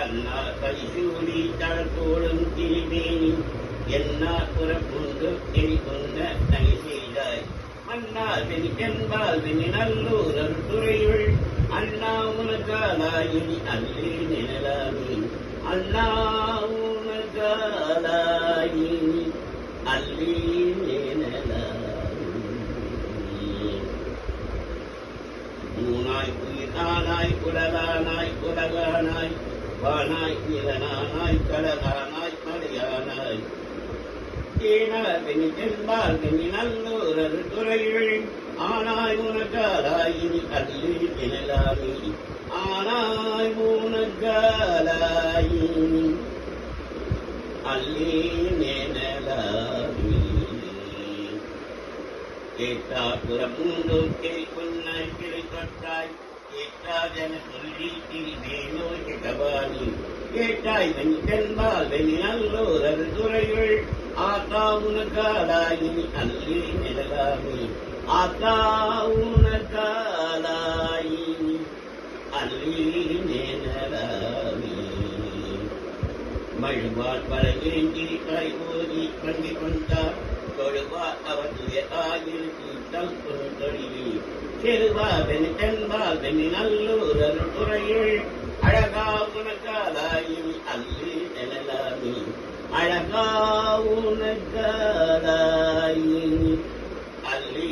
தன்னா கைசூடி தளத்தோடும் திரிமேனி என்னார் புறப்புண்டு எரிகொண்ட தனி செய்தாய் மன்னார் தென்பால் வெண்ணி நல்லூர் அருத்துறையுள் அண்ணா உனக்காலாயினி அல்லே நிழலாமி அண்ணா உனக்காலாயினி அல்லே நிழலாமி மூனாய் உயிரானாய் குடலானாய் குடகானாய் வானாய் நிலனானாய் கடலானாய் மலையானாய் தேனார் வெண்ணி தென்பால் வெண்ணி நல்லூர் அருத்துறையுள் ஆனாய் உனக்காலாயினி அல்லே நிழலாமி ஆனாய் உனக்காலாயினி அல்லே நிழலாமி கேட்டார் புறமுண்டும் கேள்கொன்னாய் கிளை தொட்டாய் கேட்டாதென சொல்லி திரிவேனோய் கெட்டவானி கேட்டாய் வெண்ணி தென்பால் வெண்ணி நல்லோர் அருதுறையுள் ஆத்தா உனக்காலாயினி அல்லே நிழலாமி ஆத்தா உனக்காலாயினி அல்லே நிழலாமி மழுவார் பழகேந்தி ஓதி பங்கி கொண்டார் தொழுவார் அவர் துயராயில் தீர்த்தம் தொழிவி செருவா வெண்ணி தென்பால் வெண்ணி நல்லூர் அருள்துறையுள் அழகா உனக்காலாயினி அல்லே நிழலாமி அழகா உனக்காலாயினி அல்லே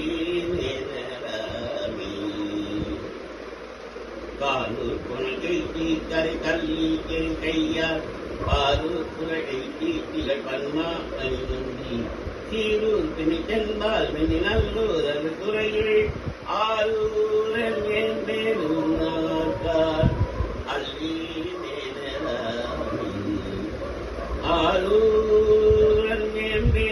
நிழலாமி காலூர் புனகை தீக்கரை கல்லி என் கையார் பாரூர் புனகை தீத்திகள் பன்மா அணிமுந்தி சீரூர் பிணி தென்பால் வெண்ணி நல்லூர் அருள்துறையுள் ஆரூரன் என்பேரும் நாற்கார் அல்லே நிழலாமி ஆரூரன் என்பே